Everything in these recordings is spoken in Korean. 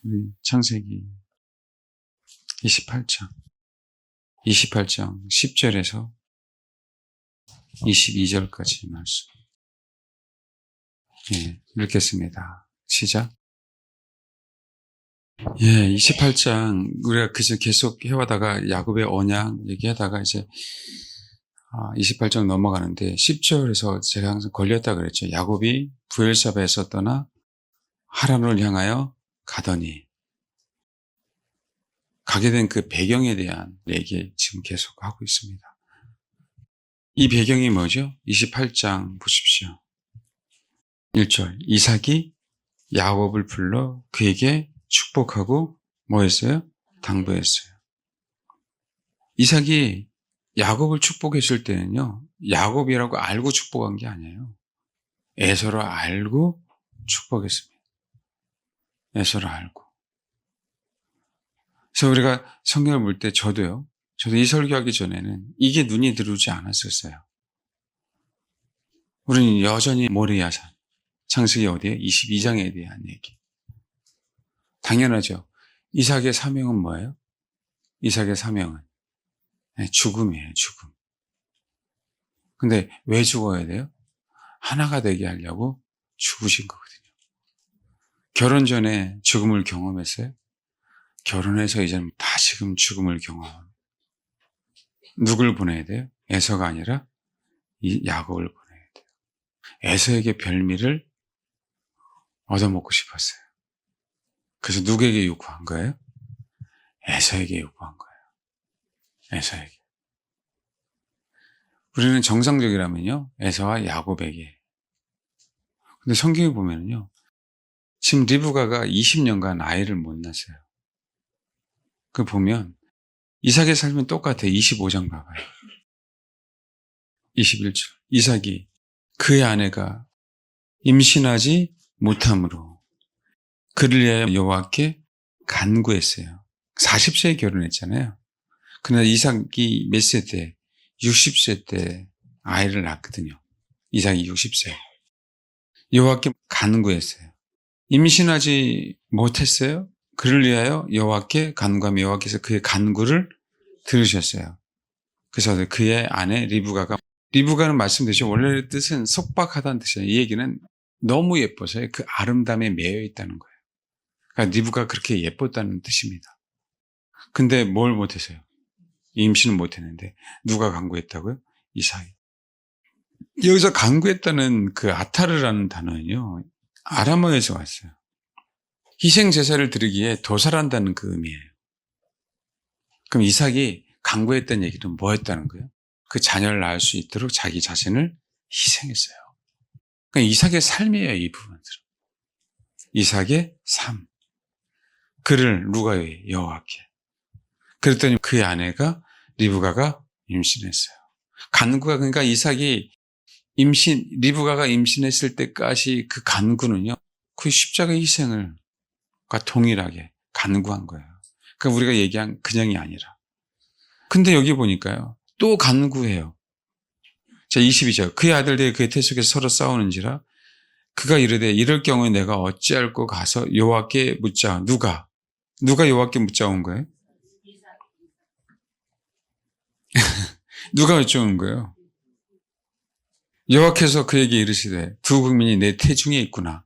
우리 창세기 28장 10절에서 22절까지 말씀. 읽겠습니다. 시작. 28장 우리가 그저 계속 해와다가 야곱의 언약 얘기하다가 이제 28장 넘어가는데 10절에서 제가 항상 걸렸다 그랬죠. 야곱이 부엘사바에서 떠나 하란을 향하여 가더니 가게 된 그 배경에 대한 얘기 지금 계속 하고 있습니다. 이 배경이 뭐죠? 28장 보십시오. 1절 이삭이 야곱을 불러 그에게 축복하고 뭐 했어요? 당부했어요. 이삭이 야곱을 축복했을 때는요, 야곱이라고 알고 축복한 게 아니에요. 에서로 알고 축복했습니다. 에서로 알고. 그래서 우리가 성경을 볼 때 저도 이 설교하기 전에는 이게 눈이 들어오지 않았었어요. 우리는 여전히 모리아산, 창세기 어디에? 22장에 대한 얘기. 당연하죠. 이삭의 사명은 뭐예요? 이삭의 사명은 죽음이에요, 죽음. 근데 왜 죽어야 돼요? 하나가 되게 하려고 죽으신 거거든요. 결혼 전에 죽음을 경험했어요? 결혼해서 이제는 다시금 죽음을 경험합니다. 누굴 보내야 돼요? 에서가 아니라 이 야곱을 보내야 돼요. 에서에게 별미를 얻어먹고 싶었어요. 그래서 누구에게 요구한 거예요? 에서에게 요구한 거예요. 에서에게. 우리는 정상적이라면요, 에서와 야곱에게. 근데 성경에 보면은요, 지금 리브가가 20년간 아이를 못 낳았어요. 그 보면 이삭의 삶은 똑같아요. 25장 봐봐요. 21절. 이삭이 그의 아내가 임신하지 못함으로 그를 위하여 여호와께 간구했어요. 40세에 결혼했잖아요. 그러나 이삭이 몇 세 때? 60세 때 아이를 낳았거든요. 이삭이 60세. 여호와께 간구했어요. 임신하지 못했어요. 그를 위하여 여호와께 간구하며 여호와께서 그의 간구를 들으셨어요. 그래서 그의 아내 리브가는 말씀드렸죠. 원래 뜻은 속박하다는 뜻이에요. 이 얘기는 너무 예뻐서 그 아름다움에 매여 있다는 거예요. 그러니까 리브가 그렇게 예뻤다는 뜻입니다. 근데 뭘 못했어요? 임신은 못했는데 누가 간구했다고요? 이삭이. 여기서 간구했다는 그 아타르라는 단어는요, 아람어에서 왔어요. 희생 제사를 드리기에 도살한다는 그 의미예요. 그럼 이삭이 간구했다는 얘기는 뭐였다는 거예요? 그 자녀를 낳을 수 있도록 자기 자신을 희생했어요. 그러니까 이삭의 삶이에요, 이 부분들은. 이삭의 삶. 그를 누가 왜? 여호와께. 그랬더니 그의 아내가 리브가가 임신했어요. 간구가, 그러니까 이삭이 리브가가 임신했을 때까지 그 간구는요, 그 십자가 희생을 동일하게 간구한 거예요. 그러니까 우리가 얘기한 그냥이 아니라. 근데 여기 보니까요, 또 간구해요. 자, 22절. 그의 아들들이 그의 태 속에서 서로 싸우는지라 그가 이르되 이럴 경우에 내가 어찌할꼬 가서 여호와께 묻자. 누가 여호와께 묻자 온 거예요? 누가 여쭤온 거예요? 여호와께서 그에게 이르시되 두 국민이 내 태중에 있구나.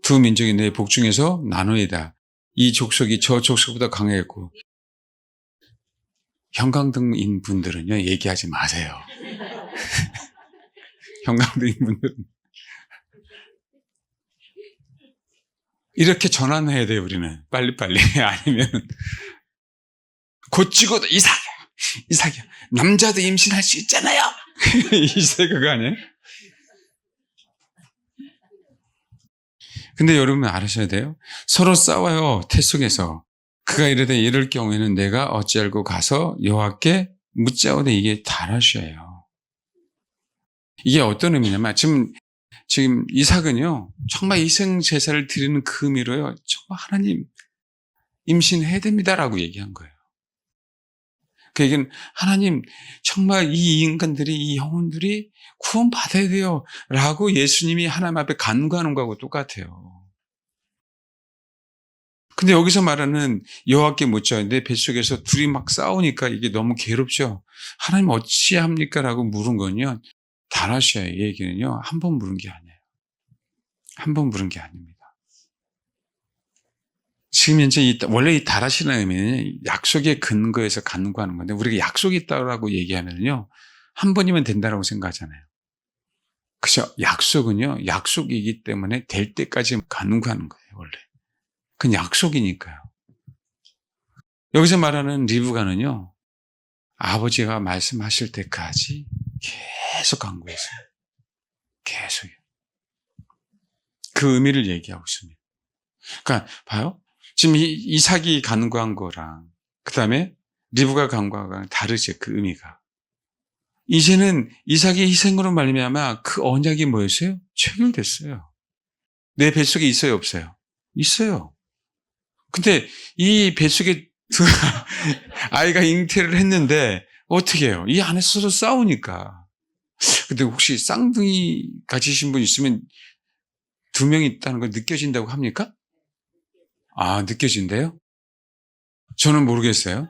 두 민족이 내 복중에서 나누이다. 이 족속이 저 족속보다 강했고. 형광등인 분들은요, 얘기하지 마세요. 형광등인 분들은 이렇게 전환해야 돼요. 우리는 빨리빨리. 아니면 곧 죽어도 이삭이야. 남자도 임신할 수 있잖아요. 그거 아니에요? 근데 여러분 알으셔야 돼요. 서로 싸워요. 태 속에서. 그가 이르되 이럴 경우에는 내가 어찌알고 가서 여호와께 묻자오되 이게 다라셔예요. 이게 어떤 의미냐면 지금 이삭은요, 정말 희생 제사를 드리는 그 의미로요, 정말 하나님 임신해야 됩니다라고 얘기한 거예요. 그 얘기는 하나님 정말 이 인간들이, 이 영혼들이 구원받아야 돼요 라고 예수님이 하나님 앞에 간구하는 거하고 똑같아요. 근데 여기서 말하는 여호와께 묻자. 내 뱃속에서 둘이 막 싸우니까 이게 너무 괴롭죠. 하나님 어찌합니까? 라고 물은 건요. 다라시아의 얘기는요. 한 번 물은 게 아니에요. 한 번 물은 게 아닙니다. 지금 현재 원래 이 다라시라는 의미는 약속의 근거에서 간구하는 건데 우리가 약속이 있다고 얘기하면요. 한 번이면 된다라고 생각하잖아요. 그죠? 약속은요. 약속이기 때문에 될 때까지 간구하는 거예요. 원래. 그건 약속이니까요. 여기서 말하는 리브가는요. 아버지가 말씀하실 때까지 계속 간구했어요. 계속요. 그 의미를 얘기하고 있습니다. 그러니까 봐요. 지금 이삭이 간구한 거랑 그다음에 리브가 간구한 거랑 다르죠. 그 의미가. 이제는 이삭의 희생으로 말미암아 그 언약이 뭐였어요? 체결됐어요. 내 뱃속에 있어요, 없어요? 있어요. 근데 이 뱃속에 아이가 잉태를 했는데 어떻게 해요? 이 안에 서로 싸우니까. 근데 혹시 쌍둥이 가지신 분 있으면 두 명이 있다는 걸 느껴진다고 합니까? 아, 느껴진대요? 저는 모르겠어요.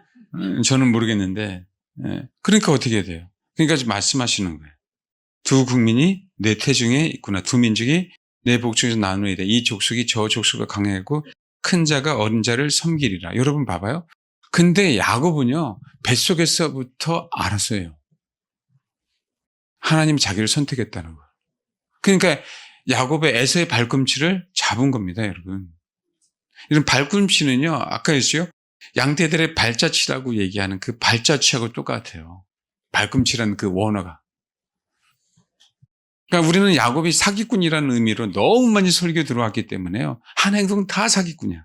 저는 모르겠는데. 그러니까 어떻게 돼요? 그러니까 지금 말씀하시는 거예요. 두 국민이 내 태중에 있구나. 두 민족이 내 복중에서 나누이다. 이 족속이 저 족속을 강해하고 큰 자가 어린 자를 섬기리라. 여러분 봐봐요. 근데 야곱은요. 뱃속에서부터 알았어요. 하나님이 자기를 선택했다는 거. 그러니까 야곱의 에서의 발꿈치를 잡은 겁니다, 여러분. 이런 발꿈치는요. 아까 했어요. 양떼들의 발자취라고 얘기하는 그 발자취하고 똑같아요. 발꿈치라는 그 원어가. 그러니까 우리는 야곱이 사기꾼이라는 의미로 너무 많이 설교 들어왔기 때문에요. 한 행동 다 사기꾼이야.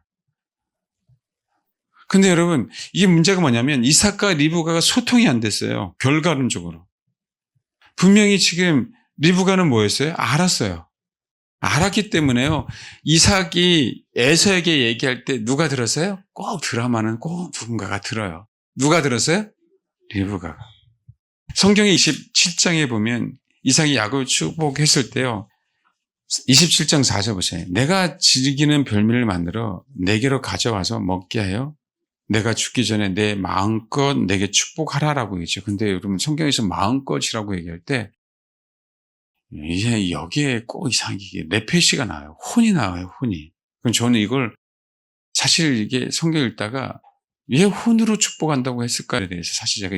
근데 여러분, 이게 문제가 뭐냐면 이삭과 리브가가 소통이 안 됐어요. 결과론적으로. 분명히 지금 리브가는 뭐였어요? 알았어요. 알았기 때문에요. 이삭이 에서에게 얘기할 때 누가 들었어요? 꼭 드라마는 꼭 누군가가 들어요. 누가 들었어요? 리브가가. 성경의 27장에 보면 이삭이 야곱을 축복했을 때요. 27장 4절 보세요. 내가 즐기는 별미를 만들어 내게로 가져와서 먹게 하여 내가 죽기 전에 내 마음껏 내게 축복하라라고 얘기죠. 근데 여러분 성경에서 마음껏이라고 얘기할 때 이제 여기에 꼭 이상하게 레페시가 나와요. 혼이 나와요. 혼이. 그럼 저는 이걸 사실 이게 성경 읽다가 왜 혼으로 축복한다고 했을까에 대해서 사실 제가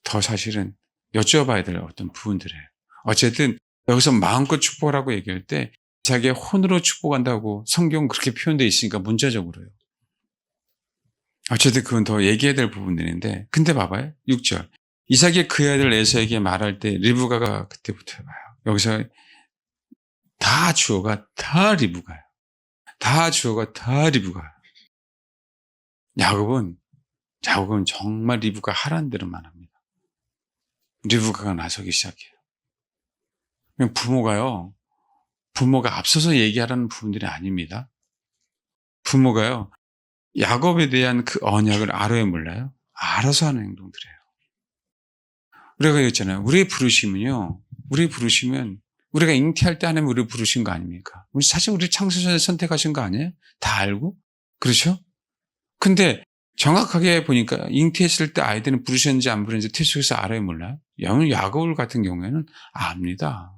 더 사실은 여쭤봐야 될 어떤 부분들이에요. 어쨌든 여기서 마음껏 축복하라고 얘기할 때 자기의 혼으로 축복한다고 성경 그렇게 표현되어 있으니까 문자적으로요. 어쨌든 그건 더 얘기해야 될 부분들인데 근데 봐봐요. 6절. 이삭이 그의 아들 에서에게 말할 때 리브가가 그때부터 봐요. 여기서 다 주어가 다 리브가예요. 다 주어가 다 리브가예요. 야곱은 정말 리브가 하라는 대로만 합니다. 리브가가 나서기 시작해요. 부모가 앞서서 얘기하라는 부분들이 아닙니다. 부모가요. 야곱에 대한 그 언약을 알아요, 몰라요? 알아서 하는 행동들이에요. 우리가 얘기했잖아요. 우리의 부르심은 우리가 잉태할 때 하나님 우리를 부르신 거 아닙니까? 사실 우리 창세전에 선택하신 거 아니에요? 다 알고? 그렇죠? 근데 정확하게 보니까 잉태했을 때 아이들은 부르셨는지 안 부르셨는지 태속에서 알아요, 몰라요? 야곱 같은 경우에는 압니다.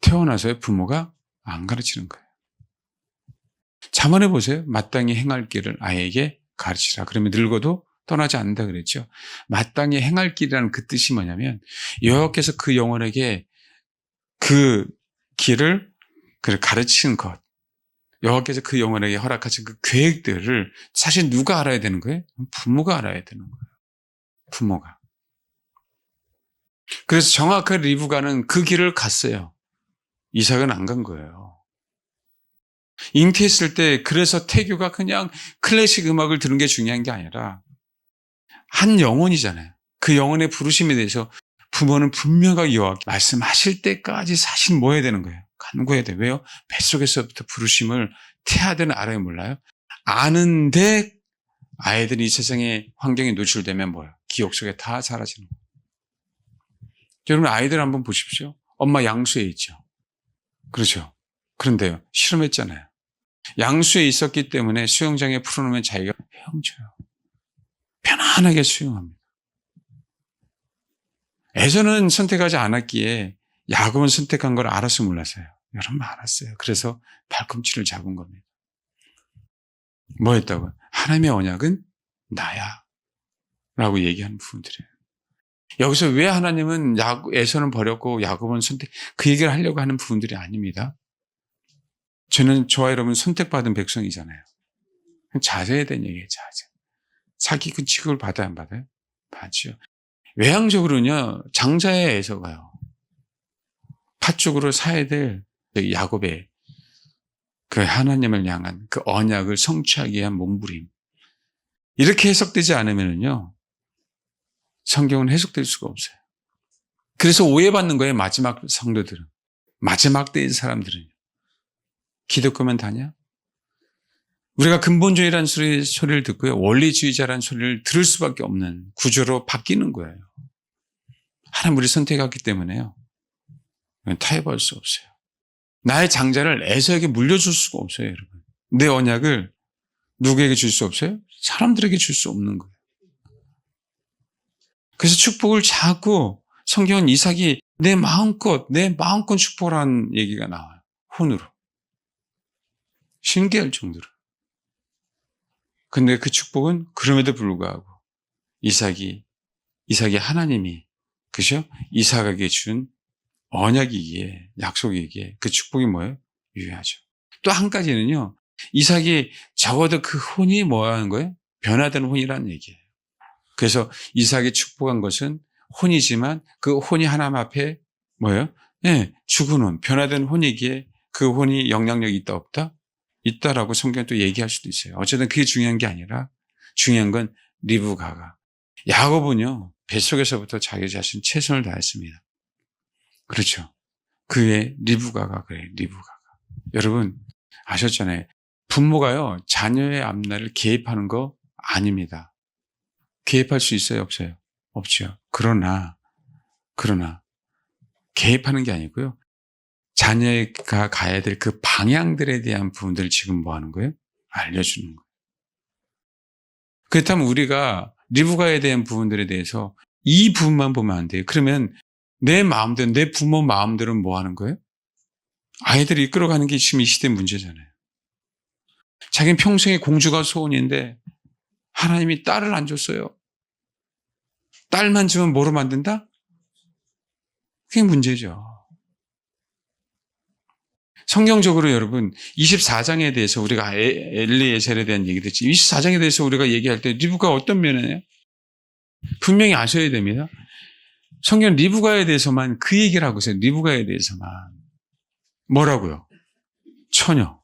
태어나서의 부모가 안 가르치는 거예요. 자문해 보세요. 마땅히 행할 길을 아이에게 가르치라. 그러면 늙어도 떠나지 않는다 그랬죠. 마땅히 행할 길이라는 그 뜻이 뭐냐면 여호와께서 그 영혼에게 그 길을 가르치는 것, 여호와께서 그 영혼에게 허락하신 그 계획들을 사실 누가 알아야 되는 거예요? 부모가 알아야 되는 거예요. 부모가. 그래서 정확하게 리브가는 그 길을 갔어요. 이삭은 안 간 거예요. 잉태했을 때 그래서 태교가 그냥 클래식 음악을 들은 게 중요한 게 아니라 한 영혼이잖아요. 그 영혼의 부르심에 대해서 부모는 분명하게 여호와께 말씀하실 때까지 사실 뭐 해야 되는 거예요? 간구해야 돼요. 왜요? 뱃속에서부터 부르심을 태아들은 알아요, 몰라요? 아는데 아이들이 이 세상의 환경에 노출되면 뭐예요? 기억 속에 다 사라지는 거예요. 여러분 아이들 한번 보십시오. 엄마 양수에 있죠. 그렇죠. 그런데요. 실험했잖아요. 양수에 있었기 때문에 수영장에 풀어놓으면 자기가 헤엄쳐요. 편안하게 수영합니다. 에서는 선택하지 않았기에 야곱은 선택한 걸 알았어 몰랐어요? 여러분 알았어요. 그래서 발꿈치를 잡은 겁니다. 뭐 했다고요? 하나님의 언약은 나야 라고 얘기하는 부분들이에요. 여기서 왜 하나님은 에서는 버렸고 야곱은 선택, 그 얘기를 하려고 하는 부분들이 아닙니다. 저는 저와 여러분 선택받은 백성이잖아요. 자제해야 되는 얘기예요. 자제. 사기꾼 취급을 받아야 안 받아요? 받죠. 외향적으로는요. 장자의 에서가요. 팥죽으로 사야 될 야곱의 그 하나님을 향한 그 언약을 성취하기 위한 몸부림. 이렇게 해석되지 않으면요. 성경은 해석될 수가 없어요. 그래서 오해받는 거예요. 마지막 성도들은. 마지막 때의 사람들은요. 기독교만 다냐? 우리가 근본주의라는 소리를 듣고요. 원리주의자라는 소리를 들을 수밖에 없는 구조로 바뀌는 거예요. 하나님 우리 선택했기 때문에요. 타협할 수 없어요. 나의 장자를 에서에게 물려줄 수가 없어요. 여러분. 내 언약을 누구에게 줄 수 없어요? 사람들에게 줄 수 없는 거예요. 그래서 축복을 자꾸 성경은 이삭이 내 마음껏 축복을 하는 얘기가 나와요. 혼으로. 신기할 정도로. 근데 그 축복은 그럼에도 불구하고 이삭이 하나님이 그죠? 이삭에게 준 언약이기에 약속이기에 그 축복이 뭐예요? 유효하죠. 또 한 가지는요. 이삭이 적어도 그 혼이 뭐 하는 거예요? 변화되는 혼이라는 얘기예요. 그래서 이삭이 축복한 것은 혼이지만 그 혼이 하나님 앞에 뭐예요? 예, 죽은 혼, 변화된 혼이기에 그 혼이 영향력이 있다 없다? 있다라고 성경은 또 얘기할 수도 있어요. 어쨌든 그게 중요한 게 아니라 중요한 건 리브가가. 야곱은요. 뱃속에서부터 자기 자신 최선을 다했습니다. 그렇죠. 그의 리브가가 그래요. 리브가가. 여러분 아셨잖아요. 부모가요. 자녀의 앞날을 개입하는 거 아닙니다. 개입할 수 있어요? 없어요? 없죠. 그러나 개입하는 게 아니고요. 자녀가 가야 될 그 방향들에 대한 부분들을 지금 뭐 하는 거예요? 알려주는 거예요. 그렇다면 우리가 리브가에 대한 부분들에 대해서 이 부분만 보면 안 돼요. 그러면 내 마음대로, 내 부모 마음대로는 뭐 하는 거예요? 아이들을 이끌어가는 게 지금 이 시대 문제잖아요. 자기는 평생에 공주가 소원인데 하나님이 딸을 안 줬어요. 딸만 주면 뭐로 만든다? 그게 문제죠. 성경적으로 여러분 24장에 대해서 우리가 엘리에셀에 대한 얘기도 했지 24장에 대해서 우리가 얘기할 때 리브가 어떤 면이에요? 분명히 아셔야 됩니다. 성경 리브가에 대해서만 그 얘기를 하고 있어요. 리브가에 대해서만. 뭐라고요? 처녀.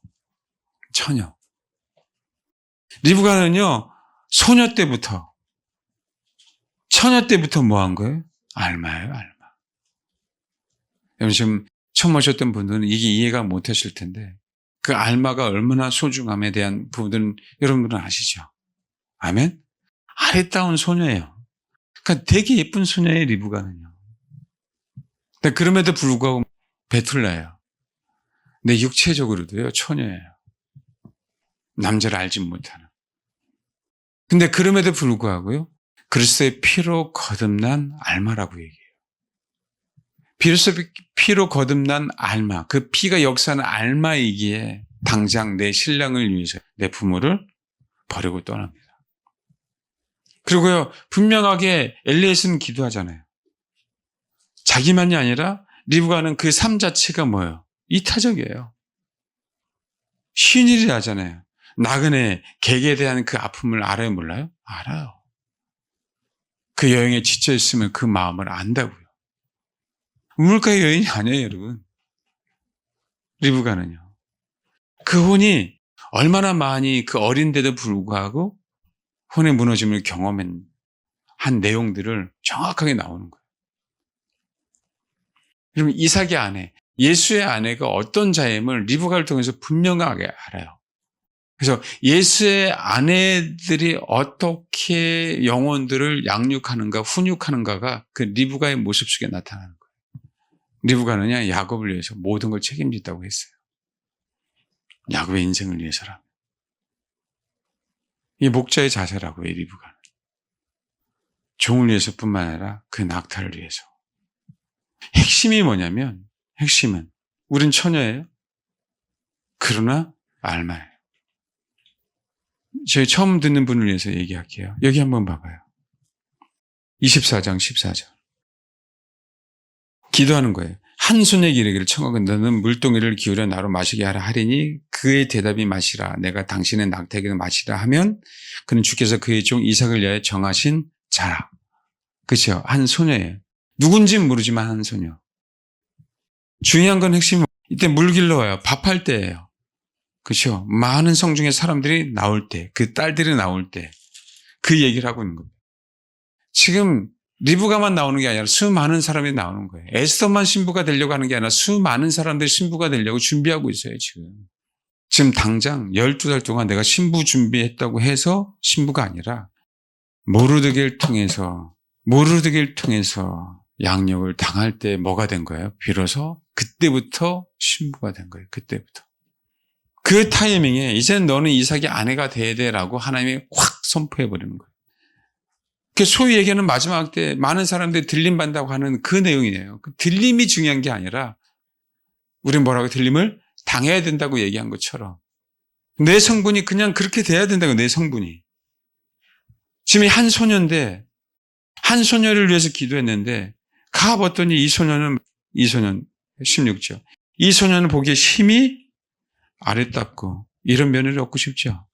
리브가는요. 처녀 때부터 뭐 한 거예요? 알마예요. 알마. 여러분 지금 처음 오셨던 분들은 이게 이해가 못 하실 텐데 그 알마가 얼마나 소중함에 대한 부분들은 여러분들은 아시죠? 아멘? 아리따운 소녀예요. 그러니까 되게 예쁜 소녀예요. 리브가는요. 그럼에도 불구하고 베툴라예요. 근데 육체적으로도요. 처녀예요. 남자를 알지 못하는. 근데 그럼에도 불구하고요. 그리스도의 피로 거듭난 알마라고 얘기해요. 피로 거듭난 알마, 그 피가 역사하는 알마이기에 당장 내 신랑을 위해서 내 부모를 버리고 떠납니다. 그리고요, 분명하게 엘리에스는 기도하잖아요. 자기만이 아니라 리브가는 그 삶 자체가 뭐예요? 이타적이에요. 쉬운 일이 하잖아요. 나그네 객에 대한 그 아픔을 알아요, 몰라요? 알아요. 그 여행에 지쳐 있으면 그 마음을 안다고요. 우물가의 여인이 아니에요, 여러분. 리브가는요. 그 혼이 얼마나 많이 그 어린데도 불구하고 혼의 무너짐을 경험한 내용들을 정확하게 나오는 거예요. 여러분, 이삭의 아내, 예수의 아내가 어떤 자임을 리브가를 통해서 분명하게 알아요. 그래서 예수의 아내들이 어떻게 영혼들을 양육하는가, 훈육하는가가 그 리브가의 모습 속에 나타나는 거예요. 리브가는요, 야곱을 위해서 모든 걸 책임진다고 했어요. 야곱의 인생을 위해서라. 이 목자의 자세라고요, 리브가는. 종을 위해서뿐만 아니라 그 낙타를 위해서. 핵심이 뭐냐면, 핵심은 우린 처녀예요. 그러나 알마예요. 저희 처음 듣는 분을 위해서 얘기할게요. 여기 한번 봐봐요. 24장 14절. 기도하는 거예요. 한 손에게 이르기를 청하건 너는 물동이를 기울여 나로 마시게 하라 하리니 그의 대답이 마시라. 내가 당신의 낙타에게 마시라 하면 그는 주께서 그의 종 이삭을 위하여 정하신 자라. 그렇죠? 한 소녀예요. 누군지는 모르지만 한 소녀. 중요한 건 핵심은 이때 물 길러 와요. 밥할 때예요. 그렇죠? 많은 성중의 사람들이 나올 때, 그 딸들이 나올 때 그 얘기를 하고 있는 겁니다. 지금 리브가만 나오는 게 아니라 수많은 사람이 나오는 거예요. 에스더만 신부가 되려고 하는 게 아니라 수많은 사람들이 신부가 되려고 준비하고 있어요, 지금. 지금 당장 12달 동안 내가 신부 준비했다고 해서 신부가 아니라 모르드게를 통해서 양력을 당할 때 뭐가 된 거예요? 비로소 그때부터 신부가 된 거예요. 그때부터. 그 타이밍에 이제는 너는 이삭의 아내가 돼야 돼라고 하나님이 확 선포해버리는 거예요. 소위 얘기하는 마지막 때 많은 사람들이 들림받는다고 하는 그 내용이에요. 그 들림이 중요한 게 아니라 우리는 뭐라고 들림을 당해야 된다고 얘기한 것처럼 내 성분이 그냥 그렇게 돼야 된다고. 내 성분이. 지금 한 소녀인데 한 소녀를 위해서 기도했는데 가봤더니 이 소년 16절. 이 소년은 보기에 힘이 아름답고 이런 면을 얻고 싶죠.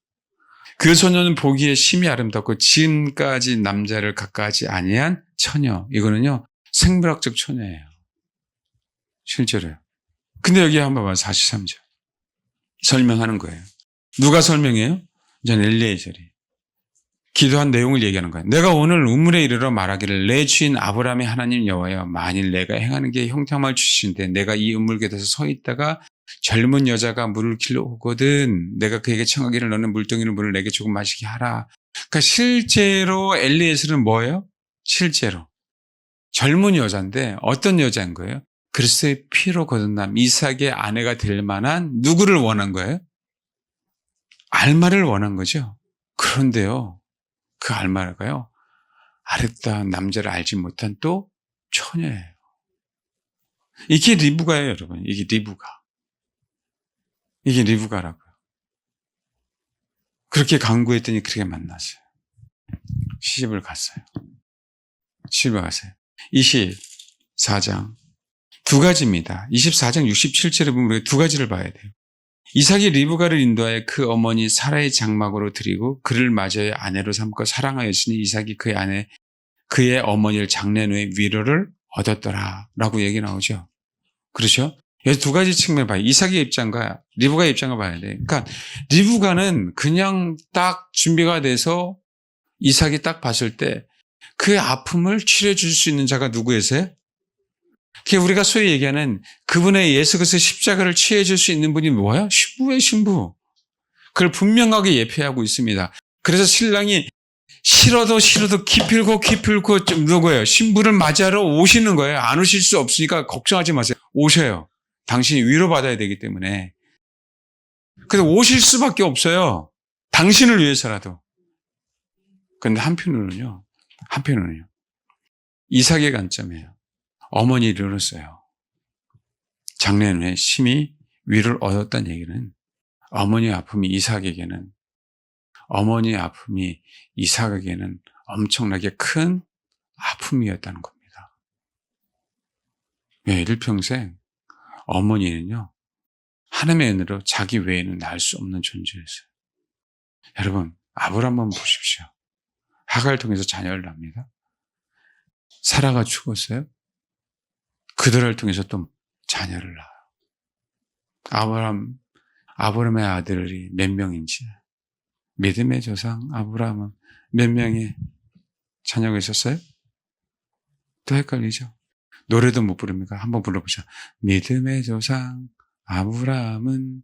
그 소년은 보기에 심히 아름답고 지금까지 남자를 가까하지 아니한 처녀. 이거는요 생물학적 처녀예요. 실제로요. 근데 여기 한번 봐요. 43절. 설명하는 거예요. 누가 설명해요? 전 엘리에셀이. 기도한 내용을 얘기하는 거예요. 내가 오늘 우물에 이르러 말하기를 내 주인 아브라함의 하나님 여호와여 만일 내가 행하는 게 형통함을 주시는데 내가 이 우물 곁에서 서 있다가 젊은 여자가 물을 길러 오거든 내가 그에게 청하기를 너는 물동이는 물을 내게 조금 마시게 하라. 그러니까 실제로 엘리에셀은 뭐예요? 실제로 젊은 여자인데 어떤 여자인 거예요? 그리스도의 피로 거듭남 이삭의 아내가 될 만한 누구를 원한 거예요? 알마를 원한 거죠. 그런데요 그 알마가요 아름다운 남자를 알지 못한 또 처녀예요. 이게 리브가예요, 여러분. 이게 리브가라고요. 그렇게 강구했더니 그렇게 만났어요. 시집을 갔어요. 24장 두 가지입니다. 24장 67절에 보면 우리가 두 가지를 봐야 돼요. 이삭이 리브가를 인도하여 그 어머니 사라의 장막으로 드리고 그를 맞이하여 아내로 삼고 사랑하였으니 이삭이 그의 어머니를 장례 후에 위로를 얻었더라 라고 얘기 나오죠. 그렇죠? 여기 두 가지 측면을 봐요. 이삭의 입장과 리브가의 입장을 봐야 돼요. 그러니까 리브가는 그냥 딱 준비가 돼서 이삭이 딱 봤을 때 그 아픔을 치료해 줄 수 있는 자가 누구였어요? 그게 우리가 소위 얘기하는 그분의 예수 그리스도의 십자가를 취해 줄 수 있는 분이 뭐예요? 신부의 신부. 그걸 분명하게 예표하고 있습니다. 그래서 신랑이 싫어도 기필고 좀 누구예요? 신부를 맞이하러 오시는 거예요. 안 오실 수 없으니까 걱정하지 마세요. 오셔요. 당신이 위로받아야 되기 때문에. 그래서 오실 수밖에 없어요. 당신을 위해서라도. 그런데 한편으로는요. 이삭의 관점이에요. 어머니를 잃었어요. 장례 후에 심히 위를 얻었다는 얘기는 어머니의 아픔이 이삭에게는 엄청나게 큰 아픔이었다는 겁니다. 왜 일평생 어머니는요 하나님의 은혜로 자기 외에는 낳을 수 없는 존재였어요. 여러분 아브라함 한번 보십시오. 하갈을 통해서 자녀를 낳습니다. 사라가 죽었어요. 그들을 통해서 또 자녀를 낳아요. 아브라함의 아들이 몇 명인지 믿음의 조상 아브라함은 몇 명의 자녀가 있었어요? 또 헷갈리죠? 노래도 못 부릅니까? 한번 불러보자. 믿음의 조상 아브라함은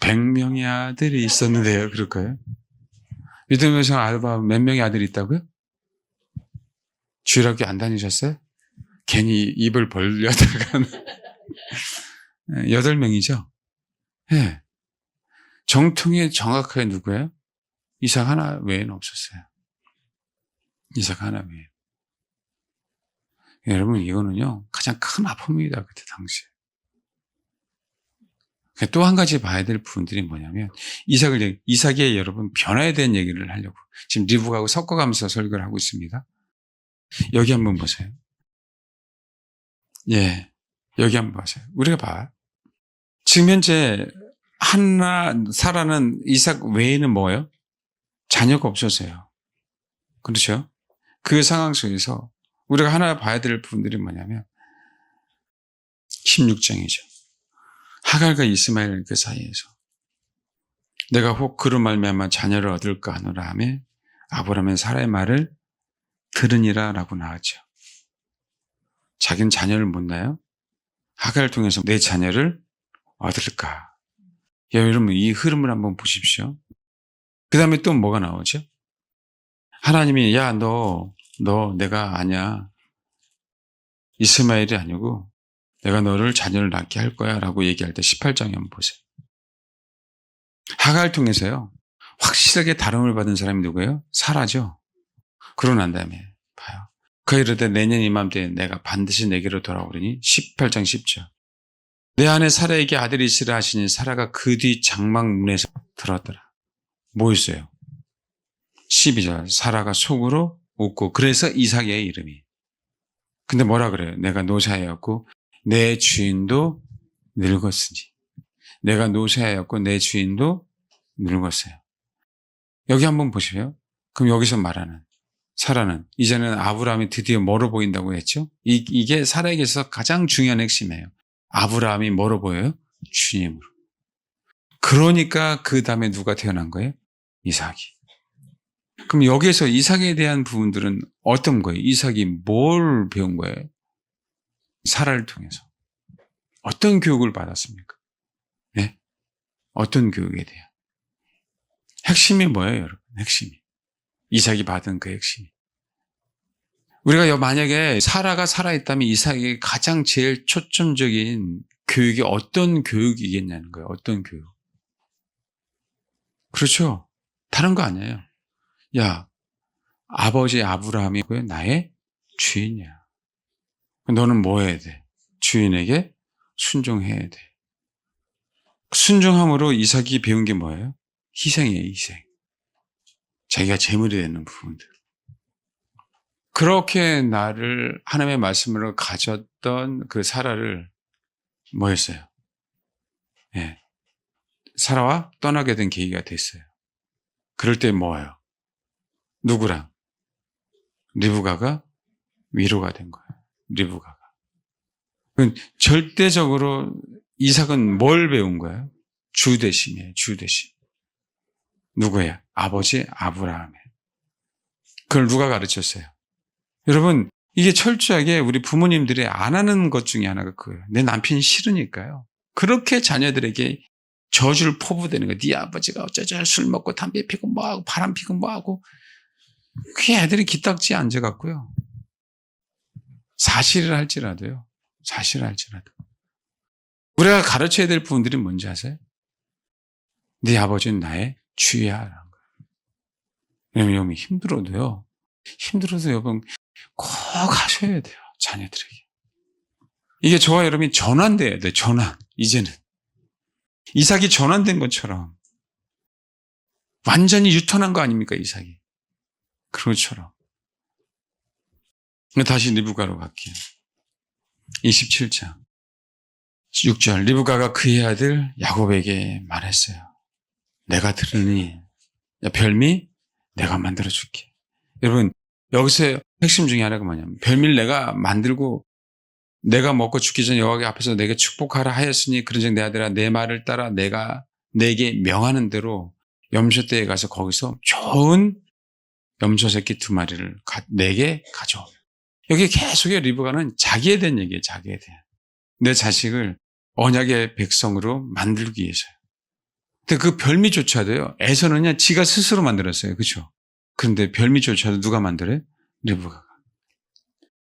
100명의 아들이 있었는데요. 그럴까요? 믿음의 조상 아브라함 몇 명의 아들이 있다고요? 주일학교 안 다니셨어요? 괜히 입을 벌려다가 8명이죠. 예. 정통이 정확하게 누구예요? 이삭 하나 외에는 없었어요. 이삭 하나 외에. 여러분, 이거는요, 가장 큰 아픔입니다. 그때 당시에. 또 한 가지 봐야 될 부분들이 뭐냐면, 이삭의 여러분, 변화에 대한 얘기를 하려고. 지금 리브가하고 섞어가면서 설교를 하고 있습니다. 여기 한번 보세요. 예. 여기 한번 보세요. 우리가 봐. 지금 현재, 사라는 이삭 외에는 뭐예요? 자녀가 없었어요. 그렇죠? 그 상황 속에서 우리가 하나 봐야 될 부분들이 뭐냐면 16장이죠. 하갈과 이스마엘 그 사이에서 내가 혹 그로 말미암아 자녀를 얻을까 하노라 하며 아브라함은 사라의 말을 들으니라 라고 나왔죠. 자기는 자녀를 못 낳아요. 하갈을 통해서 내 자녀를 얻을까. 여러분 이 흐름을 한번 보십시오. 그 다음에 또 뭐가 나오죠? 하나님이 야 너 내가 아니야. 이스마엘이 아니고 내가 너를 자녀를 낳게 할 거야 라고 얘기할 때 18장에 한번 보세요. 하갈을 통해서요. 확실하게 다름을 받은 사람이 누구예요? 사라죠. 그러고 난 다음에 봐요. 그 이르되 내년 이맘때 내가 반드시 내게로 돌아오리니 18장 10절. 내 아내 사라에게 아들이 있으라 하시니 사라가 그 뒤 장막문에서 들었더라. 뭐 있어요? 12절. 사라가 속으로 웃고 그래서 이삭의 이름이. 근데 뭐라 그래요? 내가 노사였고 내 주인도 늙었으니. 내가 노사였고 내 주인도 늙었어요. 여기 한번 보세요. 그럼 여기서 말하는 사라는 이제는 아브라함이 드디어 멀어 보인다고 했죠? 이게 사라에게서 가장 중요한 핵심이에요. 아브라함이 멀어 보여요? 주님으로. 그러니까 그 다음에 누가 태어난 거예요? 이삭이. 그럼 여기에서 이삭에 대한 부분들은 어떤 거예요? 이삭이 뭘 배운 거예요? 사라를 통해서. 어떤 교육을 받았습니까? 네? 어떤 교육에 대한? 핵심이 뭐예요, 여러분? 핵심이. 이삭이 받은 그 핵심이. 우리가 만약에 사라가 살아있다면 이삭이 가장 제일 초점적인 교육이 어떤 교육이겠냐는 거예요. 어떤 교육. 그렇죠. 다른 거 아니에요. 야, 아버지 아브라함이 나의 주인이야. 너는 뭐 해야 돼? 주인에게 순종해야 돼. 순종함으로 이삭이 배운 게 뭐예요? 희생이에요, 희생. 자기가 제물이 되는 부분들. 그렇게 나를 하나님의 말씀으로 가졌던 그 사라를 뭐였어요? 예. 사라와 떠나게 된 계기가 됐어요. 그럴 때 뭐예요? 누구랑? 리브가가 위로가 된 거예요. 리브가가. 절대적으로 이삭은 뭘 배운 거예요? 주대심이에요. 주대심. 누구예요? 아버지 아브라함의. 그걸 누가 가르쳤어요? 여러분 이게 철저하게 우리 부모님들이 안 하는 것 중에 하나가 그거예요. 내 남편이 싫으니까요. 그렇게 자녀들에게 저주를 포부되는 거예요. 네 아버지가 어쩌죠 술 먹고 담배 피고 뭐하고 바람 피고 뭐하고. 그게 애들이 기딱지에 앉아갖고요. 사실을 할지라도요. 사실을 할지라도. 우리가 가르쳐야 될 부분들이 뭔지 아세요? 네 아버지는 나의 주야. 라는 거예요. 왜냐면 여러분 힘들어도 여러분 꼭 하셔야 돼요. 자녀들에게. 이게 저와 여러분이 전환돼야 돼요. 전환. 이제는. 이삭이 전환된 것처럼. 완전히 유턴한 거 아닙니까? 이삭이. 그런 것처럼. 다시 리브가로 갈게요. 27장 6절. 리브가가 그의 아들 야곱에게 말했어요. 내가 들으니 별미 내가 만들어줄게. 여러분 여기서 핵심 중에 하나가 뭐냐면 별미를 내가 만들고 내가 먹고 죽기 전에 여호와 앞에서 내게 축복하라 하였으니 그런즉 내 아들아 내 말을 따라 내가 내게 명하는 대로 염소떼에 가서 거기서 좋은 염소 새끼 2마리를 내게 가져오. 여기 계속의 리브가는 자기에 대한 얘기예요. 자기에 대한. 내 자식을 언약의 백성으로 만들기 위해서요. 근데 그 별미조차도요. 에서는요. 지가 스스로 만들었어요. 그렇죠? 그런데 별미조차도 누가 만들어요? 리브가가.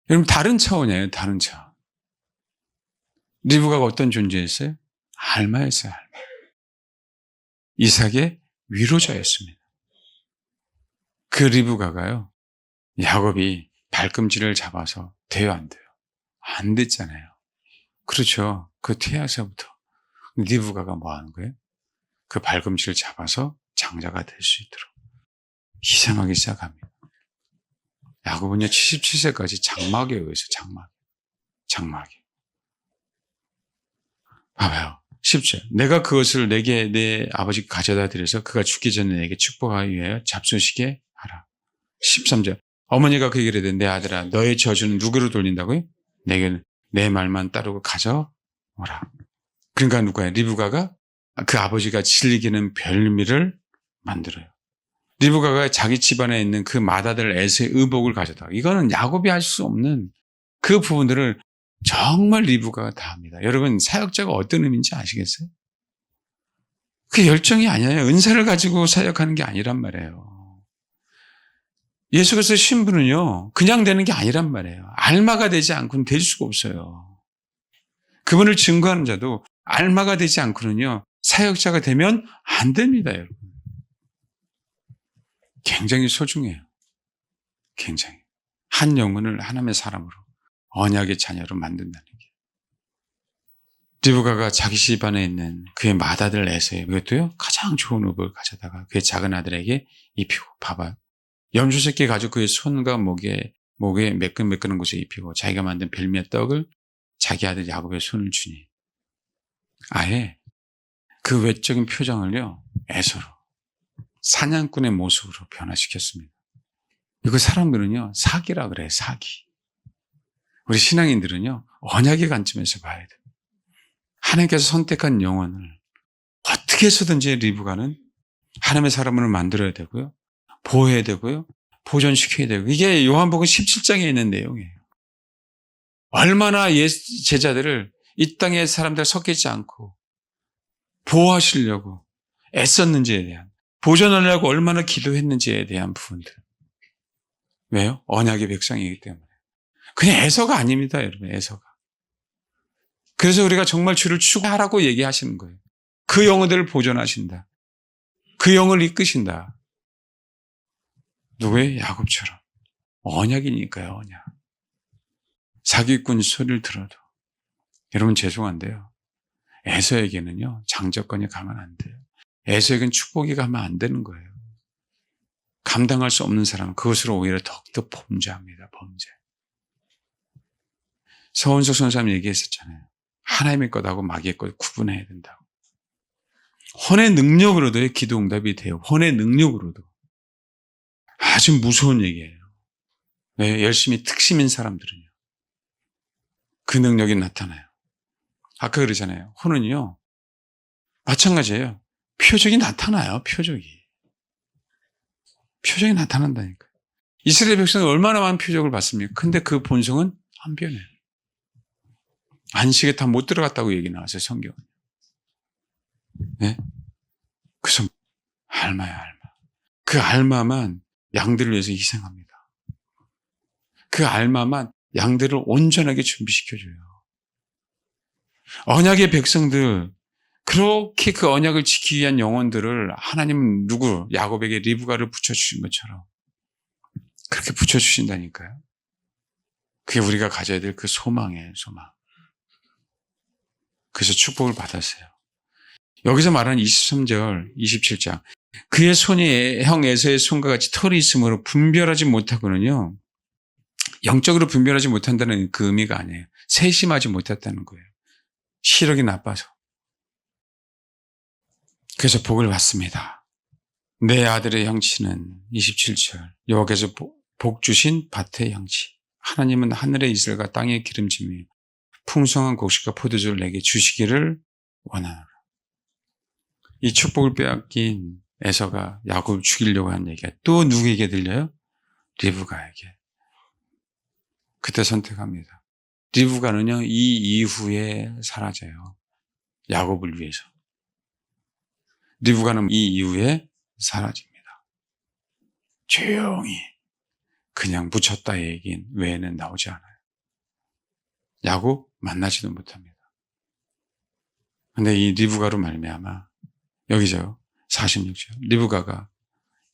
여러분 다른 차원이에요. 다른 차원. 리브가가 어떤 존재였어요? 알마였어요. 알마. 이삭의 위로자였습니다. 그 리브가가요, 야곱이 발꿈치를 잡아서 돼요, 안 돼요? 안 됐잖아요. 그렇죠. 그 태아서부터 리브가가 뭐 하는 거예요? 그 발꿈치를 잡아서 장자가 될 수 있도록 희생하기 시작합니다. 야곱은요, 77세까지 장막에 의해서 장막에. 봐봐요. 10절. 내가 그것을 내게 내 아버지께 가져다 드려서 그가 죽기 전에 내게 축복하기 위하여 잡수시게 하라. 13절. 어머니가 그 얘기를 했는데 내 아들아 너의 저주는 누구로 돌린다고요? 내게 내 말만 따르고 가져오라. 그러니까 누가요? 리브가가 그 아버지가 즐기는 별미를 만들어요. 리브가가 자기 집안에 있는 그 맏아들 에서의 의복을 가져다가, 이거는 야곱이 할 수 없는 그 부분들을 정말 리브가가 다 합니다. 여러분, 사역자가 어떤 의미인지 아시겠어요? 그 열정이 아니에요. 은사를 가지고 사역하는 게 아니란 말이에요. 예수 그리스도의 신분은요, 그냥 되는 게 아니란 말이에요. 알마가 되지 않고는 될 수가 없어요. 그분을 증거하는 자도 알마가 되지 않고는요, 사역자가 되면 안 됩니다, 여러분. 굉장히 소중해요. 굉장히. 한 영혼을 하나님의 사람으로, 언약의 자녀로 만든다는 게. 리브가가 자기 집안에 있는 그의 맏아들 에서의, 그것도요, 가장 좋은 의복을 가져다가 그의 작은 아들에게 입히고, 봐봐요. 염소 새끼 가지고 그의 손과 목에 매끈매끈한 곳에 입히고 자기가 만든 별미의 떡을 자기 아들 야곱의 손을 주니 아예 그 외적인 표정을요, 에서로, 사냥꾼의 모습으로 변화시켰습니다. 이거 사람들은요, 사기라 그래요, 사기. 우리 신앙인들은요, 언약의 관점에서 봐야 돼요. 하나님께서 선택한 영혼을 어떻게 해서든지 리브가는 하나님의 사람을 만들어야 되고요, 보호해야 되고요, 보존시켜야 되고, 이게 요한복음 17장에 있는 내용이에요. 얼마나 제자들을 이 땅의 사람들 섞이지 않고 보호하시려고 애썼는지에 대한, 보존하려고 얼마나 기도했는지에 대한 부분들. 왜요? 언약의 백성이기 때문에. 그냥 에서가 아닙니다, 여러분, 에서가. 그래서 우리가 정말 주를 추구하라고 얘기하시는 거예요. 그 영혼들을 보존하신다. 그 영을 이끄신다. 누구예요? 야곱처럼. 언약이니까요, 언약. 사기꾼 소리를 들어도. 여러분, 죄송한데요, 에서에게는요, 장자권이 가면 안 돼요. 에서에게는 축복이 가면 안 되는 거예요. 감당할 수 없는 사람은 그것으로 오히려 더욱더 범죄합니다. 범죄. 서원석 선생님이 얘기했었잖아요. 하나님의 것하고 마귀의 것 구분해야 된다고. 혼의 능력으로도 기도 응답이 돼요. 혼의 능력으로도. 아주 무서운 얘기예요. 네, 열심히 특심인 사람들은요, 그 능력이 나타나요. 아까 그러잖아요. 혼은요, 마찬가지예요. 표적이 나타나요. 표적이 나타난다니까요. 이스라엘 백성이 얼마나 많은 표적을 봤습니까? 근데 그 본성은 안 변해요. 안식에 다 못 들어갔다고 얘기 나왔어요, 성경은. 네? 그래서 알마야, 알마. 그 알마만 양들을 위해서 희생합니다. 그 알마만 양들을 온전하게 준비시켜줘요. 언약의 백성들, 그렇게 그 언약을 지키기 위한 영혼들을 하나님은 야곱에게 리브가를 붙여주신 것처럼 그렇게 붙여주신다니까요. 그게 우리가 가져야 될 그 소망이에요, 소망. 그래서 축복을 받았어요. 여기서 말하는 23절, 27장. 그의 손이 형 에서의 손과 같이 털이 있으므로 분별하지 못하고는요, 영적으로 분별하지 못한다는 그 의미가 아니에요. 세심하지 못했다는 거예요. 시력이 나빠서. 그래서 복을 받습니다. 내 아들의 형치는 27절. 여호와께서 복 주신 밭의 형치. 하나님은 하늘의 이슬과 땅의 기름짐이 풍성한 곡식과 포도주를 내게 주시기를 원하노라. 이 축복을 빼앗긴 에서가 야곱을 죽이려고 한 얘기가 또 누구에게 들려요? 리브가에게. 그때 선택합니다. 리브가는요, 이 이후에 사라져요. 야곱을 위해서. 리브가는 이 이후에 사라집니다. 조용히 그냥 묻혔다 얘기인 외에는 나오지 않아요. 야곱 만나지도 못합니다. 근데 이 리브가로 말미암아 여기죠. 46절. 리브가가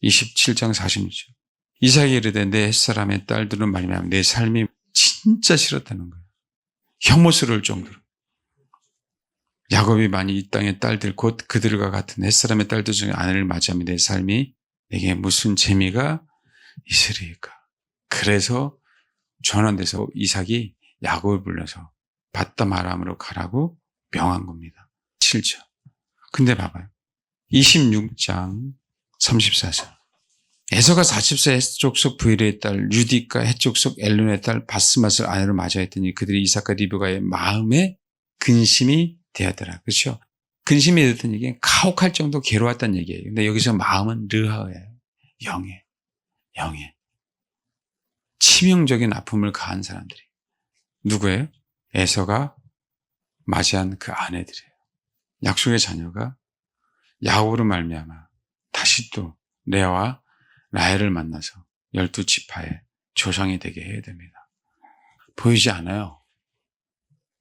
27장 46절. 이삭이 이르되 내 햇사람의 딸들은 말미암아 내 삶이 진짜 싫었다는 거예요. 혐오스러울 정도로. 야곱이 많이 이 땅의 딸들 곧 그들과 같은 햇사람의 딸들 중에 아내를 맞이하면 내 삶이 내게 무슨 재미가 있으리까. 그래서 전환돼서 이삭이 야곱을 불러서 바담 아람으로 가라고 명한 겁니다. 7절. 근데 봐봐요. 26장 34절. 에서가 40세 헷족속 브일의 딸 유디과 헷족속 엘론의 딸 바스맛을 아내로 맞이했더니 그들이 이삭과 리브가의 마음에 근심이 되었더라. 그렇죠? 근심이 되었던 얘기는 가혹할 정도 괴로웠다는 얘기예요. 근데 여기서 마음은 르하예요. 영에. 치명적인 아픔을 가한 사람들이. 누구예요? 에서가 맞이한 그 아내들이에요. 약속의 자녀가 야곱으로 말미암아 다시 또 레아와 라헬을 만나서 12지파의 조상이 되게 해야 됩니다. 보이지 않아요.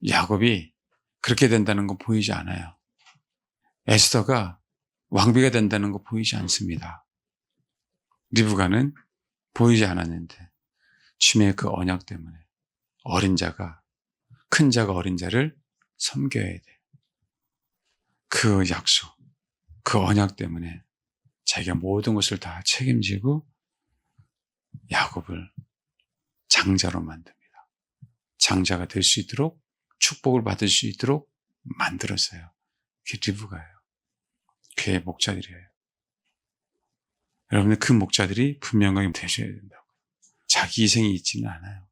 야곱이 그렇게 된다는 거 보이지 않아요. 에스더가 왕비가 된다는 거 보이지 않습니다. 리브가는 보이지 않았는데 주님의 그 언약 때문에 어린 자가 큰 자가 어린 자를 섬겨야 돼. 그 약속, 그 언약 때문에 자기가 모든 것을 다 책임지고 야곱을 장자로 만듭니다. 장자가 될 수 있도록 축복을 받을 수 있도록 만들었어요. 그게 리브가예요. 그의 목자들이에요. 여러분들 그 목자들이 분명하게 되셔야 된다고. 자기 희생이 있지는 않아요.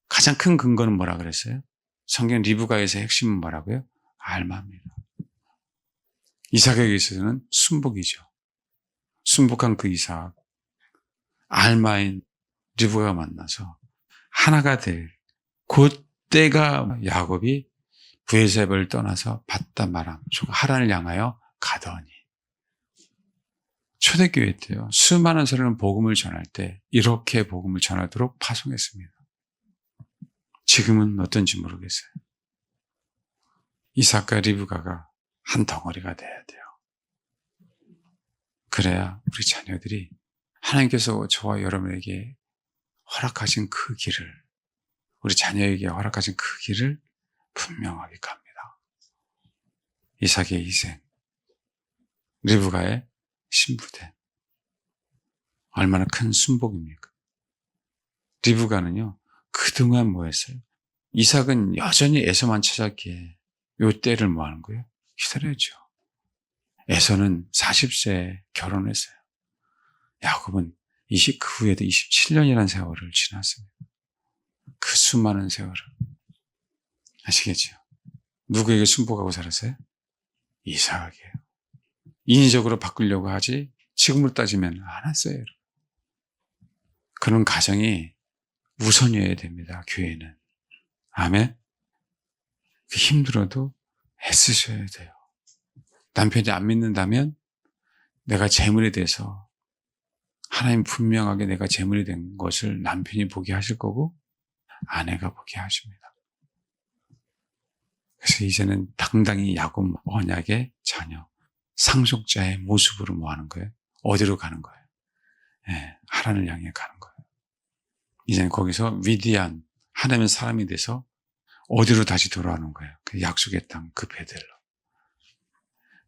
가장 큰 근거는 뭐라 그랬어요? 성경 리브가에서 핵심은 뭐라고요? 알마입니다. 이삭에게 있어서는 순복이죠. 순복한 그 이삭, 알마인 리브가가 만나서 하나가 될 그때가 야곱이 브에셀을 떠나서 바담 아람, 하란을 향하여 가더니 초대교회 때요. 수많은 사람은 복음을 전할 때 이렇게 복음을 전하도록 파송했습니다. 지금은 어떤지 모르겠어요. 이삭과 리브가가 한 덩어리가 돼야 돼요. 그래야 우리 자녀들이 하나님께서 저와 여러분에게 허락하신 그 길을, 우리 자녀에게 허락하신 그 길을 분명하게 갑니다. 이삭의 희생, 리브가의 신부됨. 얼마나 큰 순복입니까? 리브가는요, 그동안 뭐 했어요? 이삭은 여전히 에서만 찾았기에 요 때를 뭐 하는 거예요? 기다렸죠. 에서는 40세에 결혼했어요. 야곱은 그 후에도 27년이라는 세월을 지났습니다. 그 수많은 세월을. 아시겠죠? 누구에게 순복하고 살았어요? 이삭에게요. 인위적으로 바꾸려고 하지 지금으로 따지면 안 했어요. 그런 가정이 우선이어야 됩니다. 교회는. 아멘. 힘들어도 애쓰셔야 돼요. 남편이 안 믿는다면 내가 재물이 돼서 하나님 분명하게 내가 재물이 된 것을 남편이 보게 하실 거고 아내가 보게 하십니다. 그래서 이제는 당당히 야곱 언약의 자녀, 상속자의 모습으로 뭐 하는 거예요? 어디로 가는 거예요? 하나님을 향해 가는 거예요. 이제는 거기서 위대한 하나님의 사람이 돼서 어디로 다시 돌아오는 거예요? 그 약속의 땅, 그 베들로.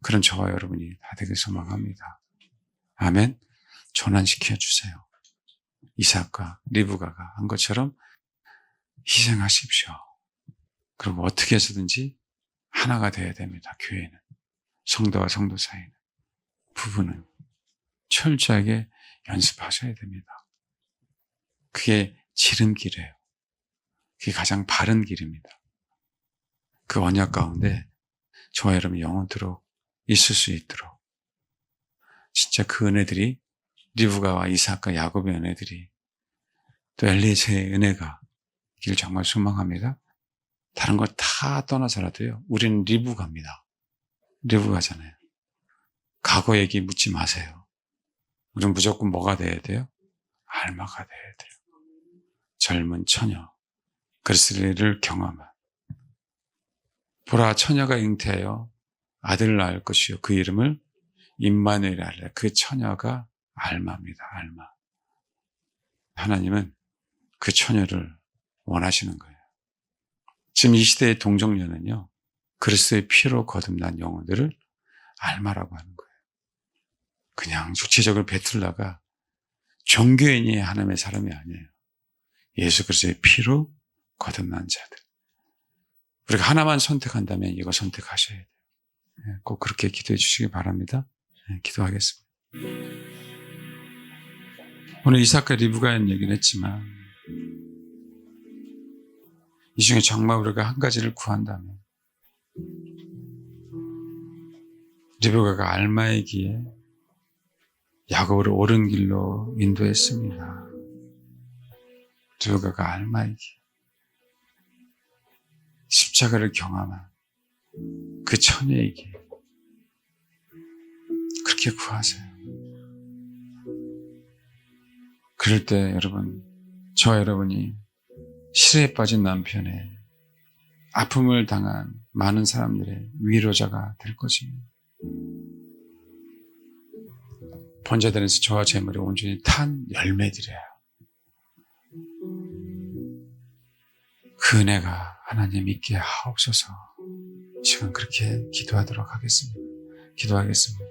그런 저와 여러분이 다 되길 소망합니다. 아멘. 전환시켜 주세요. 이삭과 리브가가 한 것처럼 희생하십시오. 그리고 어떻게 해서든지 하나가 되어야 됩니다. 교회는. 성도와 성도 사이는. 부부는 철저하게 연습하셔야 됩니다. 그게 지름길이에요. 그게 가장 바른 길입니다. 그 언약 가운데 저와 여러분이 영원토록 있을 수 있도록 진짜 그 은혜들이 리브가와 이삭과 야곱의 은혜들이 또 엘리에서의 은혜가 길 정말 소망합니다. 다른 걸 다 떠나서라도요. 우리는 리브가입니다. 리브가잖아요. 과거 얘기 묻지 마세요. 우리는 무조건 뭐가 돼야 돼요? 알마가 돼야 돼요. 젊은 처녀, 그리스도를 경험한. 보라 처녀가 잉태하여 아들을 낳을 것이요 그 이름을 임마누엘이라 하리라. 그 처녀가 알마입니다. 알마. 하나님은 그 처녀를 원하시는 거예요. 지금 이 시대의 동정녀는요, 그리스도의 피로 거듭난 영혼들을 알마라고 하는 거예요. 그냥 육체적으로 배틀다가 종교인이 하나님의 사람이 아니에요. 예수 그리스도의 피로 거듭난 자들. 우리가 하나만 선택한다면 이거 선택하셔야 돼요. 꼭 그렇게 기도해 주시기 바랍니다. 기도하겠습니다. 오늘 이삭과 리브가의 얘기는 했지만 이 중에 정말 우리가 한 가지를 구한다면 리브가가 알마의 기에 야곱을 옳은 길로 인도했습니다. 리브가가 알마의 기 십자가를 경험한 그 처녀의 길 그렇게 구하세요. 그럴 때 여러분, 저와 여러분이 실에 빠진 남편의 아픔을 당한 많은 사람들의 위로자가 될 것입니다. 번제단에서 저와 제 머리 온전히 탄 열매들이에요. 그 은혜가 하나님 있게 하옵소서. 지금 그렇게 기도하도록 하겠습니다. 기도하겠습니다.